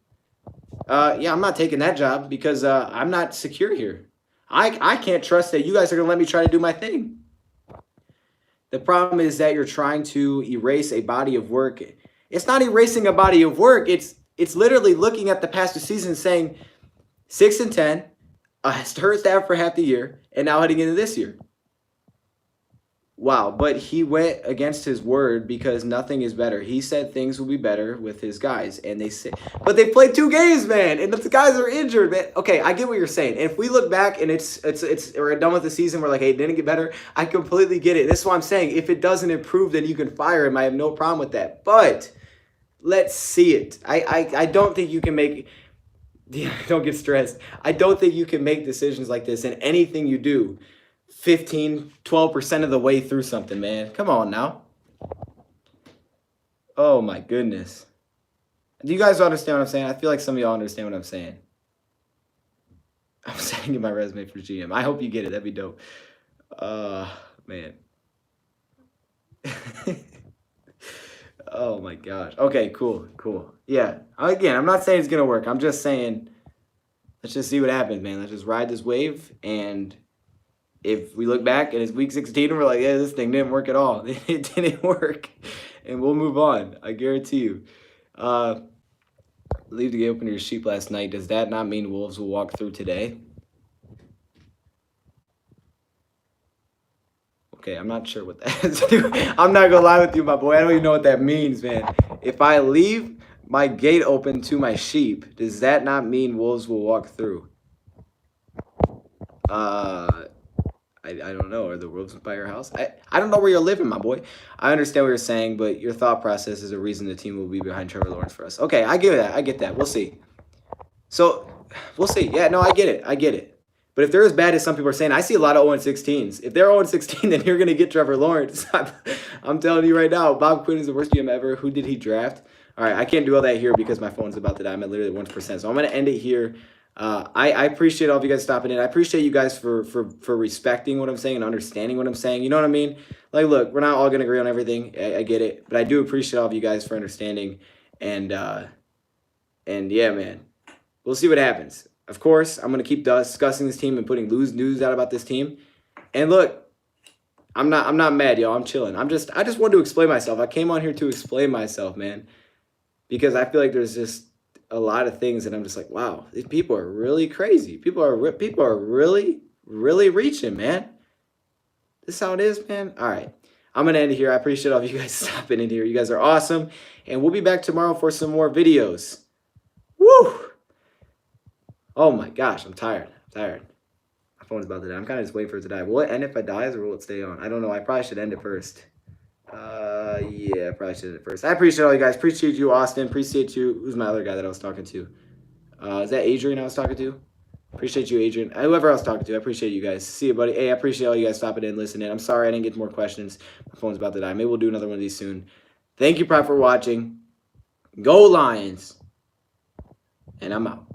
Yeah, I'm not taking that job because I'm not secure here. I can't trust that you guys are going to let me try to do my thing. The problem is that you're trying to erase a body of work. It's not erasing a body of work. It's literally looking at the past 2 seasons saying 6-10, hurt staff for half the year, and now heading into this year. Wow, but he went against his word because nothing is better. He said things will be better with his guys, and they say, but they played 2 games, man, and the guys are injured, man. Okay, I get what you're saying. And if we look back and we're done with the season, we're like, hey, it didn't get better. I completely get it. This is what I'm saying. If it doesn't improve, then you can fire him. I have no problem with that. But let's see it. I don't think you can make. Don't get stressed. I don't think you can make decisions like this in anything you do 12% of the way through something, man. Come on now. Oh, my goodness. Do you guys understand what I'm saying? I feel like some of y'all understand what I'm saying. I'm sending my resume for GM. I hope you get it. That'd be dope. Man. Oh, my gosh. Okay, cool. Yeah. Again, I'm not saying it's going to work. I'm just saying let's just see what happens, man. Let's just ride this wave, and if we look back and it's week 16 and we're like, yeah, this thing didn't work at all. It didn't work. And we'll move on. I guarantee you. Leave the gate open to your sheep last night. Does that not mean wolves will walk through today? Okay, I'm not sure what that has to do. I'm not going to lie with you, my boy. I don't even know what that means, man. If I leave my gate open to my sheep, does that not mean wolves will walk through? I don't know. Are the wolves by your house? I don't know where you're living, my boy. I understand what you're saying, but your thought process is a reason the team will be behind Trevor Lawrence for us. Okay, I get that. I get that. We'll see. So, we'll see. Yeah, no, I get it. But if they're as bad as some people are saying, I see a lot of 0-16s. If they're 0-16, then you're going to get Trevor Lawrence. I'm telling you right now, Bob Quinn is the worst GM ever. Who did he draft? All right, I can't do all that here because my phone's about to die. I'm at literally 1%. So I'm going to end it here. I appreciate all of you guys stopping in. I appreciate you guys for respecting what I'm saying and understanding what I'm saying. You know what I mean? Like, look, we're not all gonna agree on everything. I get it, but I do appreciate all of you guys for understanding. And yeah, man, we'll see what happens. Of course, I'm gonna keep discussing this team and putting news out about this team. And look, I'm not mad, y'all. I'm chilling. I just wanted to explain myself. I came on here to explain myself, man, because I feel like there's just a lot of things that I'm just like, wow, these people are really crazy. People are really reaching, man. This is how it is, man. All right, I'm gonna end it here. I appreciate all of you guys stopping in here. You guys are awesome, and we'll be back tomorrow for some more videos. Woo! Oh my gosh, I'm tired. My phone's about to die. I'm kind of just waiting for it to die. Will it end if it dies, or will it stay on? I don't know. I probably should end it first. Yeah, I probably should end it first. I appreciate all you guys. Appreciate you, Austin. Appreciate you. Who's my other guy that I was talking to? Is that Adrian I was talking to? Appreciate you, Adrian. Whoever I was talking to, I appreciate you guys. See you, buddy. Hey, I appreciate all you guys stopping in and listening. I'm sorry I didn't get more questions. My phone's about to die. Maybe we'll do another one of these soon. Thank you, Prep, for watching. Go Lions. And I'm out.